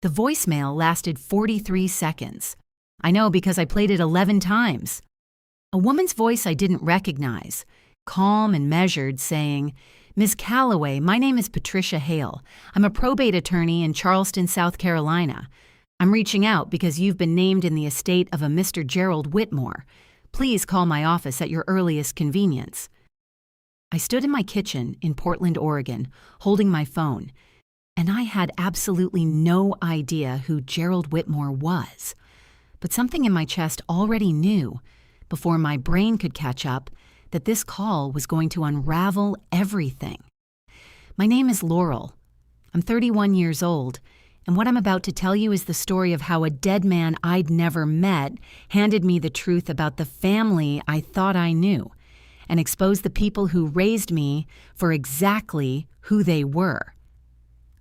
The voicemail lasted 43 seconds. I know because I played it 11 times. A woman's voice I didn't recognize, calm and measured, saying, "Ms. Calloway, my name is Patricia Hale. I'm a probate attorney in Charleston, South Carolina. I'm reaching out because you've been named in the estate of a Mr. Gerald Whitmore. Please call my office at your earliest convenience." I stood in my kitchen in Portland, Oregon, holding my phone, and I had absolutely no idea who Gerald Whitmore was. But something in my chest already knew, before my brain could catch up, that this call was going to unravel everything. My name is Laurel. I'm 31 years old, and what I'm about to tell you is the story of how a dead man I'd never met handed me the truth about the family I thought I knew, and exposed the people who raised me for exactly who they were.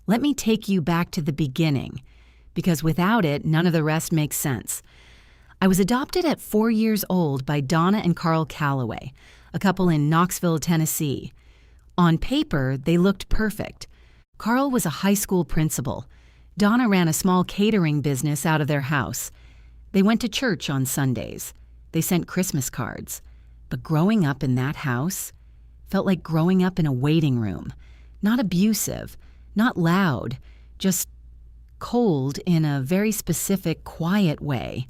Let me take you back to the beginning, because without it, none of the rest makes sense. I was adopted at 4 years old by Donna and Carl Calloway, a couple in Knoxville, Tennessee. On paper, they looked perfect. Carl was a high school principal. Donna ran a small catering business out of their house. They went to church on Sundays. They sent Christmas cards. But growing up in that house felt like growing up in a waiting room. Not abusive, not loud, just cold in a very specific, quiet way.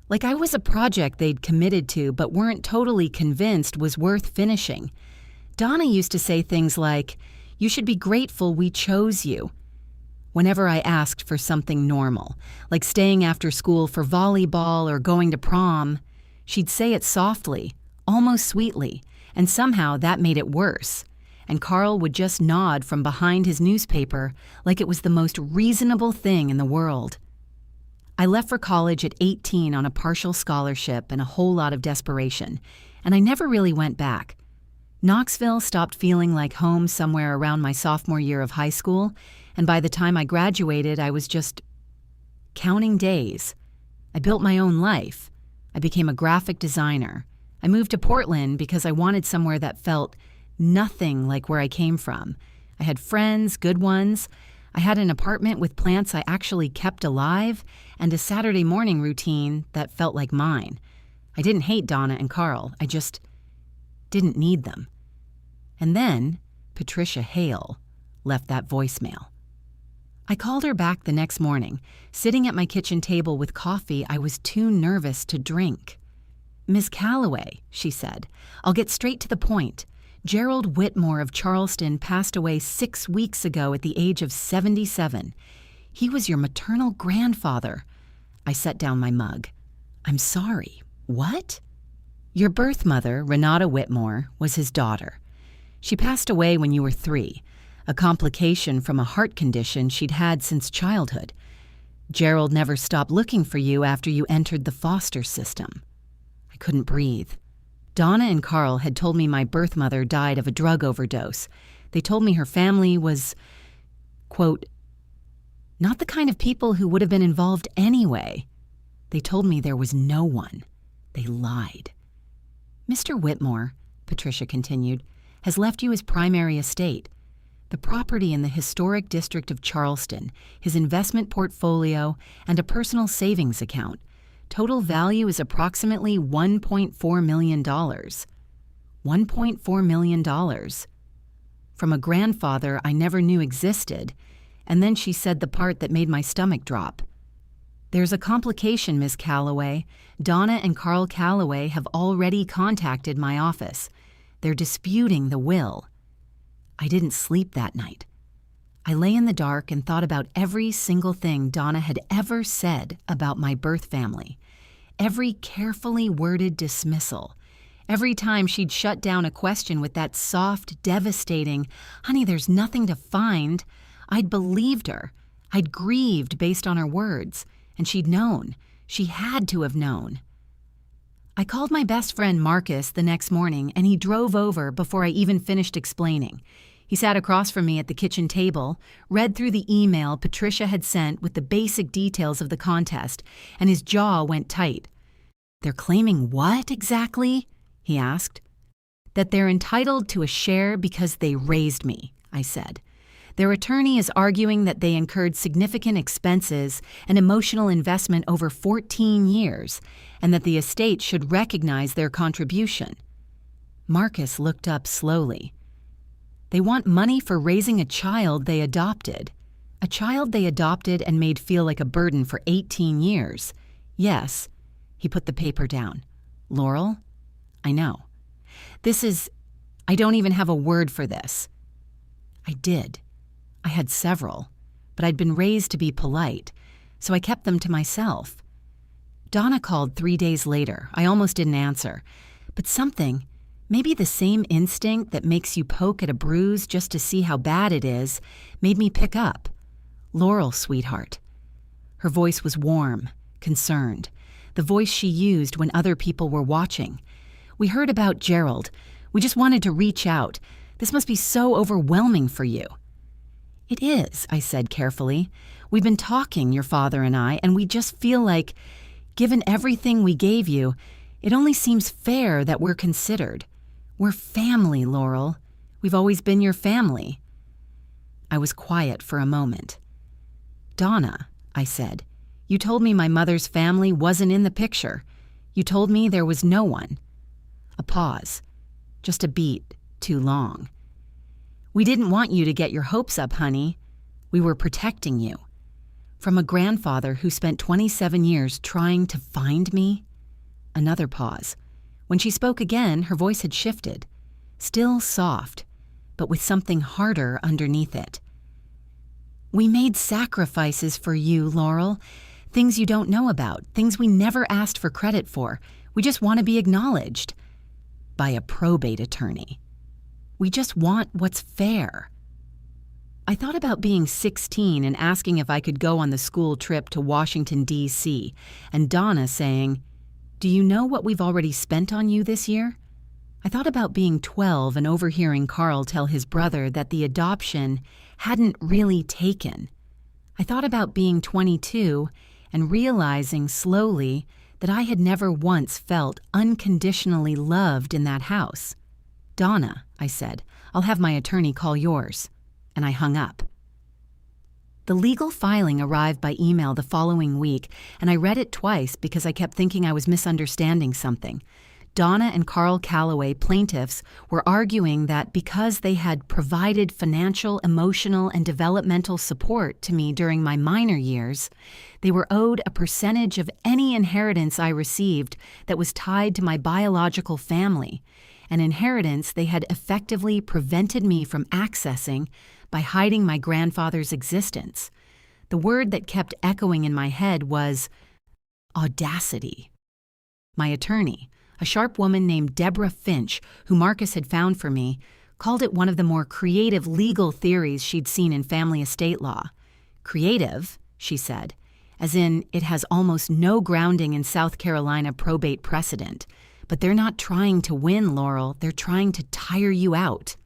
Like I was a project they'd committed to but weren't totally convinced was worth finishing. Donna used to say things like, "You should be grateful we chose you," whenever I asked for something normal, like staying after school for volleyball or going to prom. She'd say it softly, almost sweetly, and somehow that made it worse. And Carl would just nod from behind his newspaper like it was the most reasonable thing in the world. I left for college at 18 on a partial scholarship and a whole lot of desperation, and I never really went back. Knoxville stopped feeling like home somewhere around my sophomore year of high school, and by the time I graduated, I was just counting days. I built my own life. I became a graphic designer. I moved to Portland because I wanted somewhere that felt nothing like where I came from. I had friends, good ones. I had an apartment with plants I actually kept alive and a Saturday morning routine that felt like mine. I didn't hate Donna and Carl. I just didn't need them. And then Patricia Hale left that voicemail. I called her back the next morning, sitting at my kitchen table with coffee I was too nervous to drink. "Miss Calloway," she said, "I'll get straight to the point. Gerald Whitmore of Charleston passed away 6 weeks ago at the age of 77. He was your maternal grandfather." I set down my mug. "I'm sorry. What?" "Your birth mother, Renata Whitmore, was his daughter. She passed away when you were 3, a complication from a heart condition she'd had since childhood. Gerald never stopped looking for you after you entered the foster system." I couldn't breathe. Donna and Carl had told me my birth mother died of a drug overdose. They told me her family was, quote, "not the kind of people who would have been involved anyway." They told me there was no one. They lied. "Mr. Whitmore," Patricia continued, "has left you his primary estate, the property in the historic district of Charleston, his investment portfolio, and a personal savings account. Total value is approximately $1.4 million. $1.4 million. From a grandfather I never knew existed, and then she said the part that made my stomach drop. "There's a complication, Miss Calloway. Donna and Carl Calloway have already contacted my office. They're disputing the will." I didn't sleep that night. I lay in the dark and thought about every single thing Donna had ever said about my birth family. Every carefully worded dismissal. Every time she'd shut down a question with that soft, devastating, "Honey, there's nothing to find," I'd believed her. I'd grieved based on her words, and she'd known. She had to have known. I called my best friend Marcus the next morning, and he drove over before I even finished explaining. He sat across from me at the kitchen table, read through the email Patricia had sent with the basic details of the contest, and his jaw went tight. "They're claiming what exactly?" he asked. "That they're entitled to a share because they raised me," I said. Their attorney is arguing that they incurred significant expenses and emotional investment over 14 years, and that the estate should recognize their contribution. Marcus looked up slowly. They want money for raising a child they adopted. A child they adopted and made feel like a burden for 18 years. Yes. He put the paper down. Laurel? I know. I don't even have a word for this. I did. I had several, but I'd been raised to be polite, so I kept them to myself. Donna called 3 days later. I almost didn't answer, but something, maybe the same instinct that makes you poke at a bruise just to see how bad it is, made me pick up. Laurel, sweetheart. Her voice was warm, concerned, the voice she used when other people were watching. We heard about Gerald. We just wanted to reach out. This must be so overwhelming for you. It is, I said carefully. We've been talking, your father and I, and we just feel like, given everything we gave you, it only seems fair that we're considered. We're family, Laurel. We've always been your family. I was quiet for a moment. Donna, I said, you told me my mother's family wasn't in the picture. You told me there was no one. A pause. Just a beat, too long. We didn't want you to get your hopes up, honey. We were protecting you. From a grandfather who spent 27 years trying to find me? Another pause. When she spoke again, her voice had shifted. Still soft, but with something harder underneath it. We made sacrifices for you, Laurel. Things you don't know about, things we never asked for credit for. We just want to be acknowledged. By a probate attorney. We just want what's fair. I thought about being 16 and asking if I could go on the school trip to Washington, D.C., and Donna saying, "Do you know what we've already spent on you this year?" I thought about being 12 and overhearing Carl tell his brother that the adoption hadn't really taken. I thought about being 22 and realizing slowly that I had never once felt unconditionally loved in that house. Donna, I said, I'll have my attorney call yours. And I hung up. The legal filing arrived by email the following week, and I read it twice because I kept thinking I was misunderstanding something. Donna and Carl Calloway, plaintiffs, were arguing that because they had provided financial, emotional, and developmental support to me during my minor years, they were owed a percentage of any inheritance I received that was tied to my biological family, an inheritance they had effectively prevented me from accessing by hiding my grandfather's existence. The word that kept echoing in my head was audacity. My attorney, a sharp woman named Deborah Finch, who Marcus had found for me, called it one of the more creative legal theories she'd seen in family estate law. Creative, she said, as in it has almost no grounding in South Carolina probate precedent. But they're not trying to win, Laurel. They're trying to tire you out.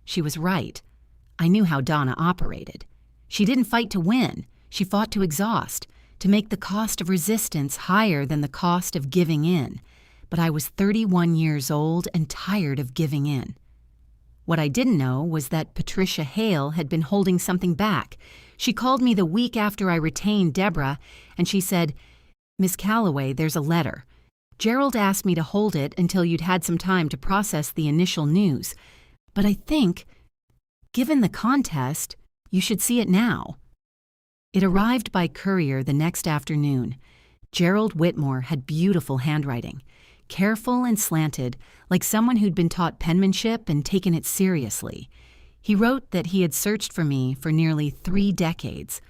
She was right. I knew how Donna operated. She didn't fight to win. She fought to exhaust, to make the cost of resistance higher than the cost of giving in. But I was 31 years old and tired of giving in. What I didn't know was that Patricia Hale had been holding something back. She called me the week after I retained Deborah, and she said, "Miss Calloway, there's a letter. Gerald asked me to hold it until you'd had some time to process the initial news. But I think, given the contest, you should see it now." It arrived by courier the next afternoon. Gerald Whitmore had beautiful handwriting, careful and slanted, like someone who'd been taught penmanship and taken it seriously. He wrote that he had searched for me for nearly 3 decades,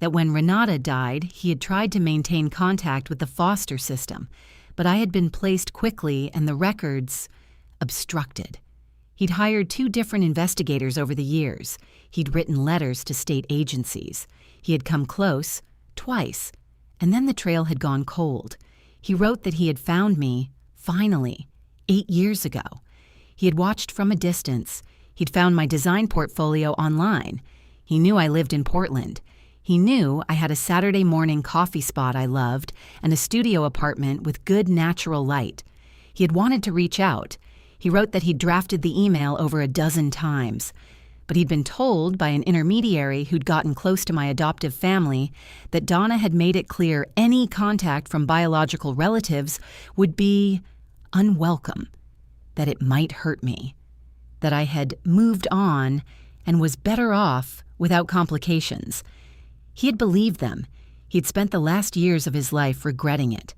that when Renata died, he had tried to maintain contact with the foster system, but I had been placed quickly and the records obstructed. He'd hired 2 different investigators over the years. He'd written letters to state agencies. He had come close, twice, and then the trail had gone cold. He wrote that he had found me, finally, 8 years ago. He had watched from a distance. He'd found my design portfolio online. He knew I lived in Portland. He knew I had a Saturday morning coffee spot I loved and a studio apartment with good natural light. He had wanted to reach out. He wrote that he'd drafted the email over a dozen times. but he'd been told by an intermediary who'd gotten close to my adoptive family that Donna had made it clear any contact from biological relatives would be unwelcome, that it might hurt me, that I had moved on and was better off without complications. He had believed them. He'd spent the last years of his life regretting it.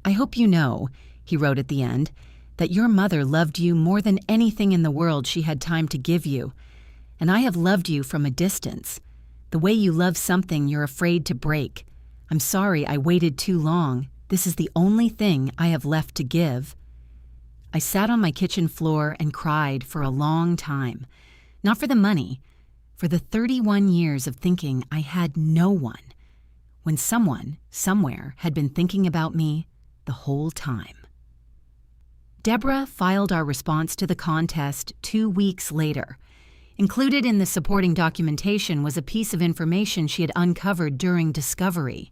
"I hope you know," he wrote at the end, "that your mother loved you more than anything in the world she had time to give you, and I have loved you from a distance, the way you love something you're afraid to break. I'm sorry I waited too long. This is the only thing I have left to give." I sat on my kitchen floor and cried for a long time, not for the money, for the 31 years of thinking I had no one, when someone, somewhere, had been thinking about me the whole time. Deborah filed our response to the contest 2 weeks later. Included in the supporting documentation was a piece of information she had uncovered during discovery.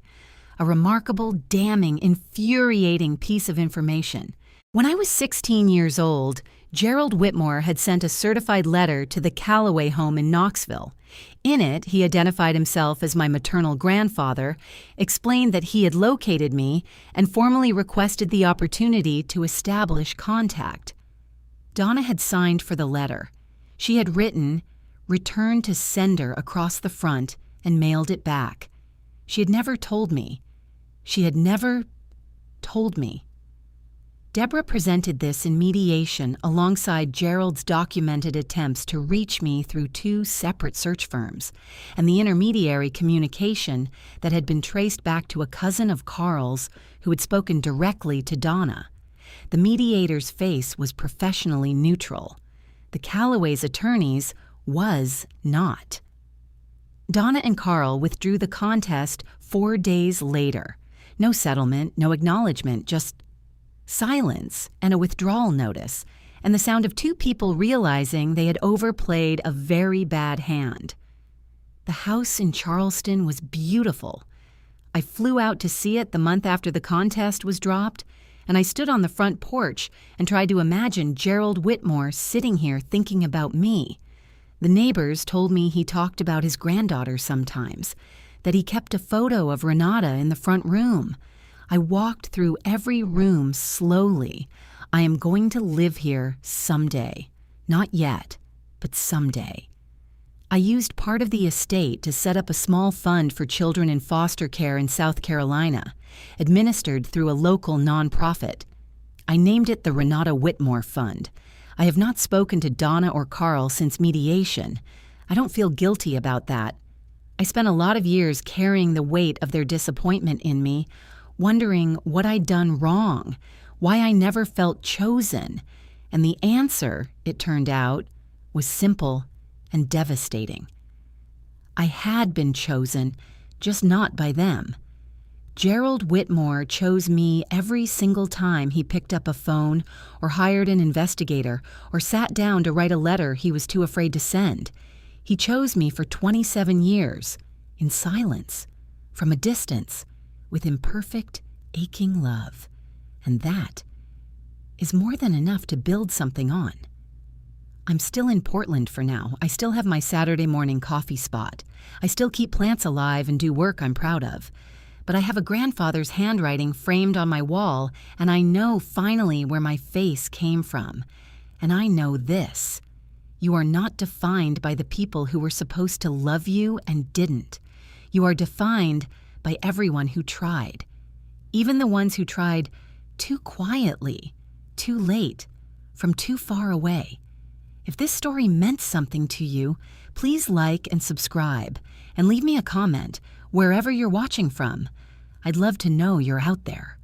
A remarkable, damning, infuriating piece of information. When I was 16 years old, Gerald Whitmore had sent a certified letter to the Callaway home in Knoxville. In it, he identified himself as my maternal grandfather, explained that he had located me, and formally requested the opportunity to establish contact. Donna had signed for the letter. She had written, "Return to sender" across the front and mailed it back. She had never told me. She had never told me. Deborah presented this in mediation alongside Gerald's documented attempts to reach me through 2 separate search firms, and the intermediary communication that had been traced back to a cousin of Carl's who had spoken directly to Donna. The mediator's face was professionally neutral. The Callaway's attorney's was not. Donna and Carl withdrew the contest 4 days later. No settlement, no acknowledgement, just silence and a withdrawal notice, and the sound of 2 people realizing they had overplayed a very bad hand. The house in Charleston was beautiful. I flew out to see it the month after the contest was dropped, and I stood on the front porch and tried to imagine Gerald Whitmore sitting here thinking about me. The neighbors told me he talked about his granddaughter sometimes, that he kept a photo of Renata in the front room. I walked through every room slowly. I am going to live here someday. Not yet, but someday. I used part of the estate to set up a small fund for children in foster care in South Carolina, administered through a local nonprofit. I named it the Renata Whitmore Fund. I have not spoken to Donna or Carl since mediation. I don't feel guilty about that. I spent a lot of years carrying the weight of their disappointment in me, wondering what I'd done wrong, why I never felt chosen, and the answer, it turned out, was simple and devastating. I had been chosen, just not by them. Gerald Whitmore chose me every single time he picked up a phone or hired an investigator or sat down to write a letter he was too afraid to send. He chose me for 27 years, in silence, from a distance, with imperfect, aching love. And that is more than enough to build something on. I'm still in Portland for now. I still have my Saturday morning coffee spot. I still keep plants alive and do work I'm proud of. But I have a grandfather's handwriting framed on my wall, and I know finally where my face came from. And I know this. You are not defined by the people who were supposed to love you and didn't. You are defined by everyone who tried, even the ones who tried too quietly, too late, from too far away. If this story meant something to you, please like and subscribe, and leave me a comment wherever you're watching from. I'd love to know you're out there.